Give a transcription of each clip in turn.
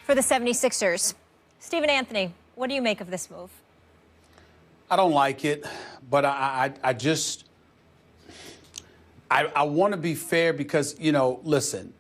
for the 76ers. Stephen Anthony, what do you make of this move? I don't like it, but I want to be fair because, listen,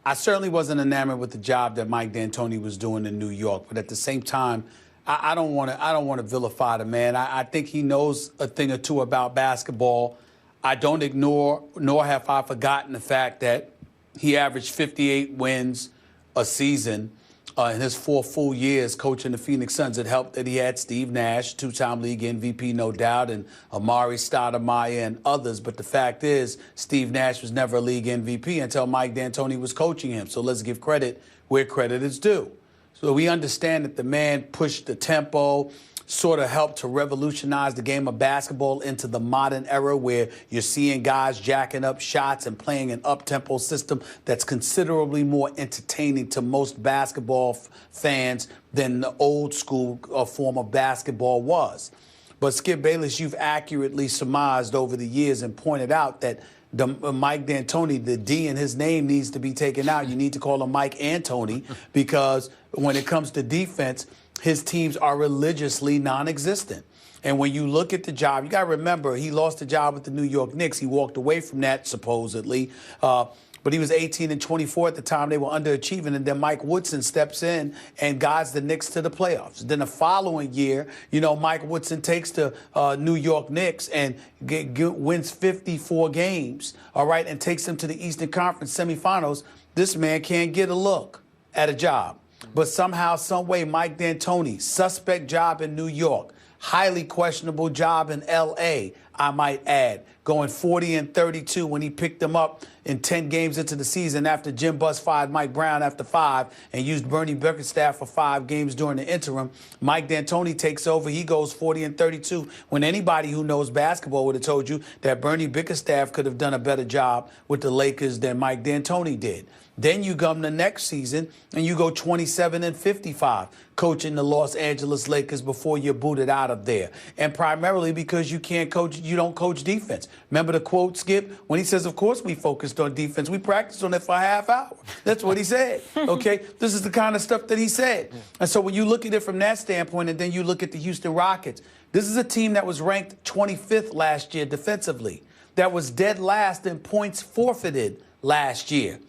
I certainly wasn't enamored with the job that Mike D'Antoni was doing in New York, but at the same time, I don't want to vilify the man. I think he knows a thing or two about basketball. I don't ignore, nor have I forgotten the fact that he averaged 58 wins a season in his 4 full years coaching the Phoenix Suns. It helped that he had Steve Nash, 2-time league MVP, no doubt, and Amari Stoudemire and others. But the fact is, Steve Nash was never a league MVP until Mike D'Antoni was coaching him. So let's give credit where credit is due. So we understand that the man pushed the tempo, sort of helped to revolutionize the game of basketball into the modern era where you're seeing guys jacking up shots and playing an up-tempo system that's considerably more entertaining to most basketball fans than the old school form of basketball was. But Skip Bayless, you've accurately surmised over the years and pointed out that Mike D'Antoni, the D in his name needs to be taken out. You need to call him Mike Antoni because when it comes to defense, his teams are religiously non-existent. And when you look at the job, you got to remember he lost the job with the New York Knicks. He walked away from that supposedly. But he was 18 and 24 at the time. They were underachieving. And then Mike Woodson steps in and guides the Knicks to the playoffs. Then the following year, Mike Woodson takes the New York Knicks and wins 54 games, all right, and takes them to the Eastern Conference semifinals. This man can't get a look at a job. But somehow, some way, Mike D'Antoni, suspect job in New York, highly questionable job in L.A., I might add, going 40 and 32 when he picked them up in 10 games into the season after Jim Buss fired Mike Brown after 5 and used Bernie Bickerstaff for 5 games during the interim. Mike D'Antoni takes over. He goes 40 and 32 when anybody who knows basketball would have told you that Bernie Bickerstaff could have done a better job with the Lakers than Mike D'Antoni did. Then you come the next season and you go 27 and 55 coaching the Los Angeles Lakers before you're booted out of there. And primarily because you don't coach defense. Remember the quote, Skip, when he says, of course we focused on defense. We practiced on it for a half hour. That's what he said. Okay, this is the kind of stuff that he said. And so when you look at it from that standpoint and then you look at the Houston Rockets, this is a team that was ranked 25th last year defensively, that was dead last in points forfeited last year.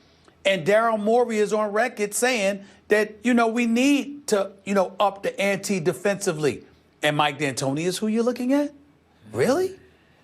And Daryl Morey is on record saying that, we need to, up the ante defensively. And Mike D'Antoni is who you're looking at? Really?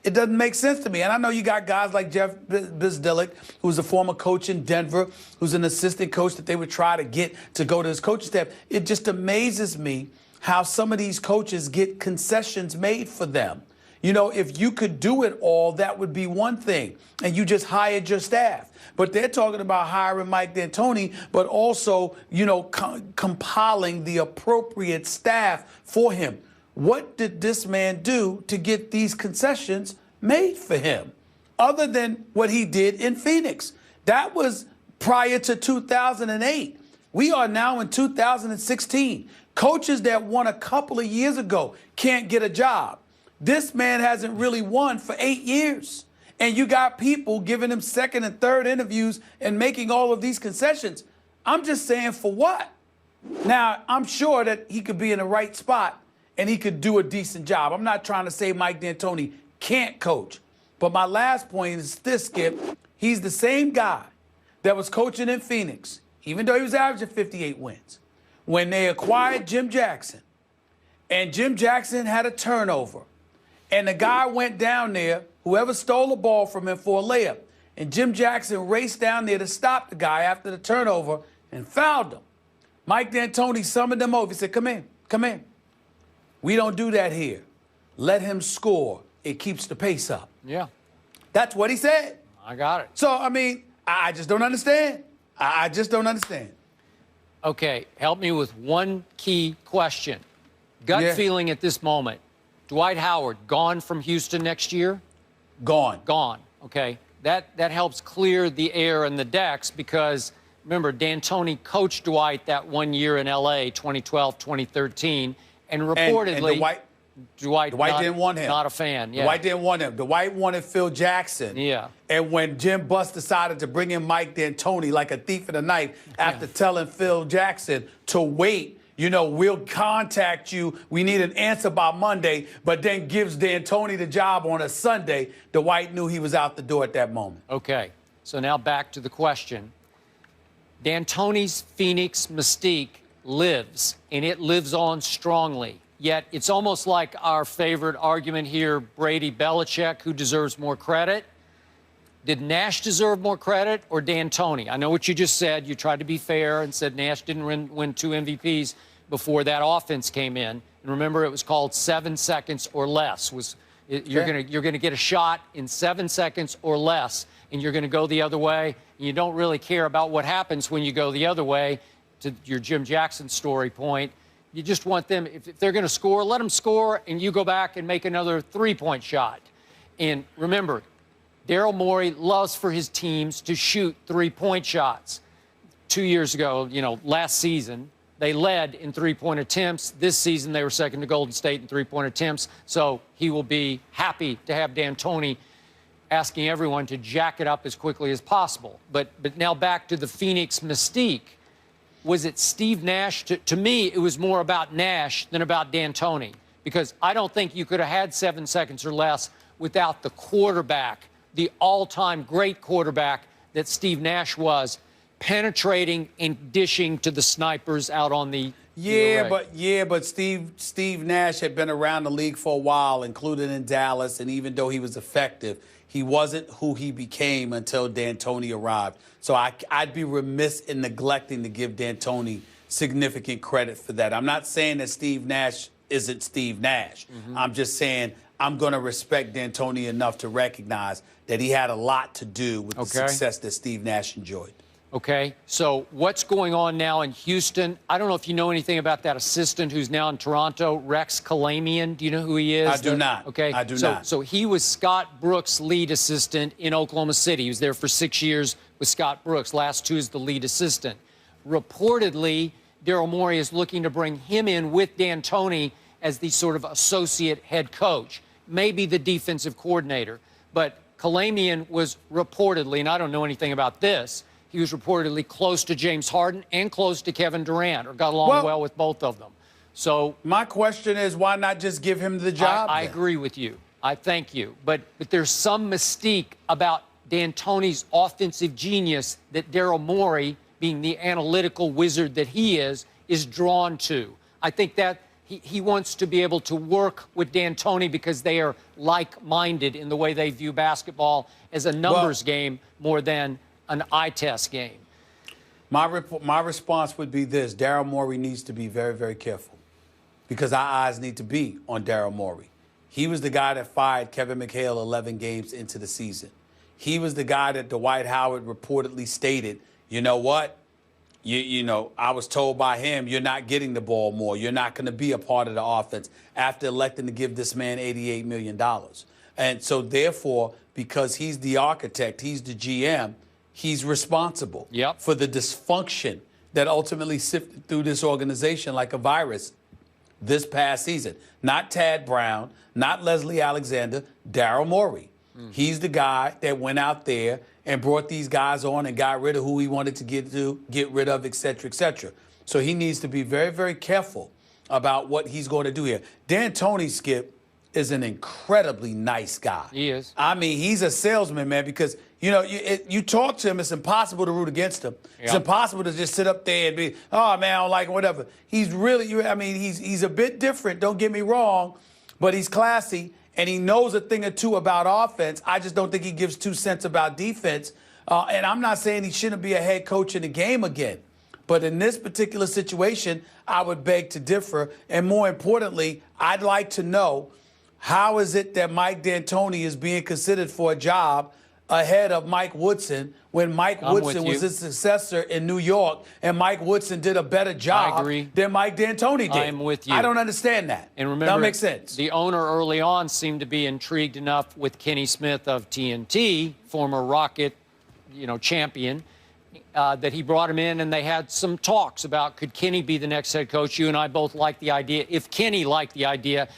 It doesn't make sense to me. And I know you got guys like Jeff Bzdelik, who's a former coach in Denver, who's an assistant coach that they would try to get to go to his coaching staff. It just amazes me how some of these coaches get concessions made for them. If you could do it all, that would be one thing, and you just hired your staff. But they're talking about hiring Mike D'Antoni, but also, compiling the appropriate staff for him. What did this man do to get these concessions made for him, other than what he did in Phoenix? That was prior to 2008. We are now in 2016. Coaches that won a couple of years ago can't get a job. This man hasn't really won for 8 years. And you got people giving him second and third interviews and making all of these concessions. I'm just saying, for what? Now, I'm sure that he could be in the right spot and he could do a decent job. I'm not trying to say Mike D'Antoni can't coach. But my last point is this, Skip. He's the same guy that was coaching in Phoenix, even though he was averaging 58 wins, when they acquired Jim Jackson. And Jim Jackson had a turnover. And the guy went down there, whoever stole the ball from him, for a layup. And Jim Jackson raced down there to stop the guy after the turnover and fouled him. Mike D'Antoni summoned him over. He said, come in. We don't do that here. Let him score. It keeps the pace up. Yeah. That's what he said. I got it. So, I just don't understand. I just don't understand. Okay, help me with one key question. Gut feeling at this moment. Dwight Howard, gone from Houston next year? Gone. Gone, okay. That helps clear the air and the decks because, remember, D'Antoni coached Dwight that 1 year in L.A., 2012, 2013, and reportedly... Dwight didn't want him. Not a fan. Yeah. Dwight didn't want him. Dwight wanted Phil Jackson. Yeah. And when Jim Buss decided to bring in Mike D'Antoni like a thief in the night after telling Phil Jackson to wait, we'll contact you. We need an answer by Monday, but then gives D'Antoni the job on a Sunday, Dwight knew he was out the door at that moment. Okay. So now back to the question. D'Antoni's Phoenix mystique lives, and it lives on strongly. Yet it's almost like our favorite argument here, Brady Belichick, who deserves more credit. Did Nash deserve more credit or D'Antoni? I know what you just said. You tried to be fair and said Nash didn't win 2 MVPs before that offense came in. And remember, it was called 7 seconds or less. You're gonna get a shot in 7 seconds or less, and you're gonna go the other way. And you don't really care about what happens when you go the other way. To your Jim Jackson story point, you just want them, if they're going to score, let them score, and you go back and make another 3-point shot. And remember, Daryl Morey loves for his teams to shoot 3-point shots. 2 years ago, last season, they led in 3-point attempts. This season, they were second to Golden State in 3-point attempts. So he will be happy to have D'Antoni asking everyone to jack it up as quickly as possible. But now back to the Phoenix mystique. Was it Steve Nash? To me, it was more about Nash than about D'Antoni, because I don't think you could have had 7 seconds or less without the quarterback, the all-time great quarterback that Steve Nash was, penetrating and dishing to the snipers out on the but Steve Nash had been around the league for a while, including in Dallas, and even though he was effective, he wasn't who he became until D'Antoni arrived. So I'd be remiss in neglecting to give D'Antoni significant credit for that. I'm not saying that Steve Nash isn't Steve Nash. I'm just saying I'm going to respect D'Antoni enough to recognize that he had a lot to do with the success that Steve Nash enjoyed. Okay, so what's going on now in Houston? I don't know if you know anything about that assistant who's now in Toronto, Rex Kalamian. Do you know who he is? I do not. Okay, I do not. So he was Scott Brooks' lead assistant in Oklahoma City. He was there for 6 years with Scott Brooks. Last 2 as the lead assistant. Reportedly, Daryl Morey is looking to bring him in with D'Antoni as the sort of associate head coach, maybe the defensive coordinator. But Kalamian was reportedly, and I don't know anything about this, he was reportedly close to James Harden and close to Kevin Durant, or got along well with both of them. So my question is, why not just give him the job? I agree with you. I thank you. But there's some mystique about D'Antoni's offensive genius that Daryl Morey, being the analytical wizard that he is drawn to. I think that he wants to be able to work with D'Antoni because they are like-minded in the way they view basketball as a numbers game more than an eye test game. My response would be this. Daryl Morey needs to be very, very careful because our eyes need to be on Daryl Morey. He was the guy that fired Kevin McHale 11 games into the season. He was the guy that Dwight Howard reportedly stated, you know what? I was told by him, you're not getting the ball more. You're not going to be a part of the offense after electing to give this man $88 million. And so, therefore, because he's the architect, he's the GM, he's responsible for the dysfunction that ultimately sifted through this organization like a virus this past season. Not Tad Brown, not Leslie Alexander, Daryl Morey. He's the guy that went out there and brought these guys on and got rid of who he wanted to get rid of, et cetera, et cetera. So he needs to be very, very careful about what he's going to do here. D'Antoni, Skip, is an incredibly nice guy. He is. I mean, he's a salesman, man, because, you talk to him, it's impossible to root against him. It's impossible to just sit up there and be, oh, man, I don't like him, whatever. He's really, he's a bit different, don't get me wrong, but he's classy. And he knows a thing or two about offense. I just don't think he gives 2 cents about defense. And I'm not saying he shouldn't be a head coach in the game again. But in this particular situation, I would beg to differ. And more importantly, I'd like to know, how is it that Mike D'Antoni is being considered for a job ahead of Mike Woodson when Mike Woodson was his successor in New York and Mike Woodson did a better job than Mike D'Antoni did? I'm with you. I don't understand that. And remember, that makes sense. The owner early on seemed to be intrigued enough with Kenny Smith of TNT, former Rocket, champion, that he brought him in and they had some talks about could Kenny be the next head coach. You and I both like the idea. If Kenny liked the idea,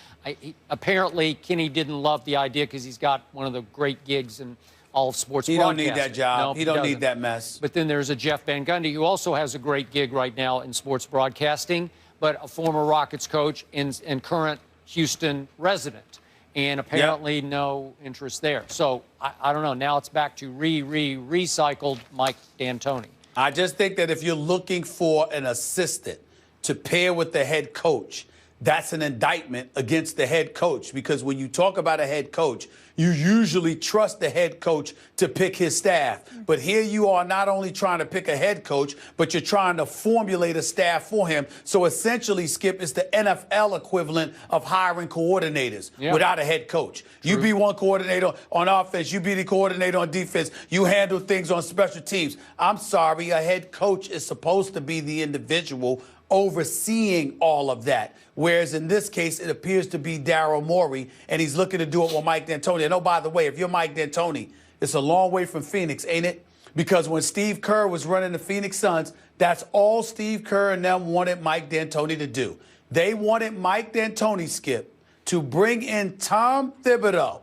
Apparently, Kenny didn't love the idea because he's got one of the great gigs in all of sports He don't broadcasting. need that job. No, he don't doesn't. need that mess. But then there's a Jeff Van Gundy who also has a great gig right now in sports broadcasting, but a former Rockets coach and current Houston resident. And apparently no interest there. So I don't know. Now it's back to recycled Mike D'Antoni. I just think that if you're looking for an assistant to pair with the head coach, that's an indictment against the head coach, because when you talk about a head coach, you usually trust the head coach to pick his staff. But here you are not only trying to pick a head coach, but you're trying to formulate a staff for him. So essentially, Skip, it's the NFL equivalent of hiring coordinators without a head coach. True. You be one coordinator on offense, you be the coordinator on defense, you handle things on special teams. I'm sorry, a head coach is supposed to be the individual overseeing all of that. Whereas in this case, it appears to be Daryl Morey, and he's looking to do it with Mike D'Antoni. And oh, by the way, if you're Mike D'Antoni, it's a long way from Phoenix, ain't it? Because when Steve Kerr was running the Phoenix Suns, that's all Steve Kerr and them wanted Mike D'Antoni to do. They wanted Mike D'Antoni, Skip, to bring in Tom Thibodeau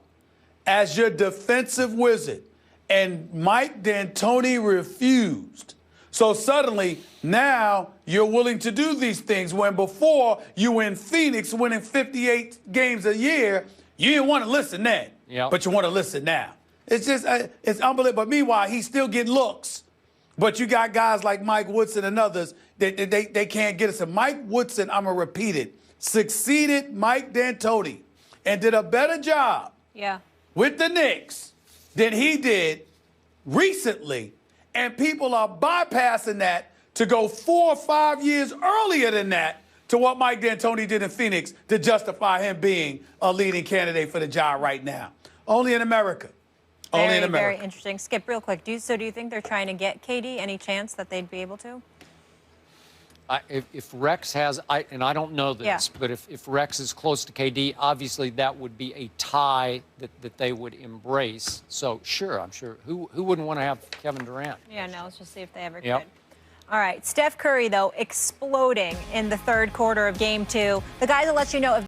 as your defensive wizard. And Mike D'Antoni refused. So suddenly, now you're willing to do these things when before you were in Phoenix winning 58 games a year, you didn't want to listen then, but you want to listen now. It's just, it's unbelievable. But meanwhile, he's still getting looks. But you got guys like Mike Woodson and others, they can't get us. And Mike Woodson, I'm going to repeat it, succeeded Mike D'Antoni and did a better job with the Knicks than he did recently. And people are bypassing that to go 4 or 5 years earlier than that to what Mike D'Antoni did in Phoenix to justify him being a leading candidate for the job right now. Only in America. Only in America. Very interesting. Skip, real quick. Do you think they're trying to get KD? Any chance that they'd be able to? If Rex has, and I don't know this, but if Rex is close to KD, obviously that would be a tie that they would embrace. So, sure, I'm sure. Who wouldn't want to have Kevin Durant? Yeah, no, let's just see if they ever could. All right, Steph Curry, though, exploding in the third quarter of Game 2. The guy that lets you know if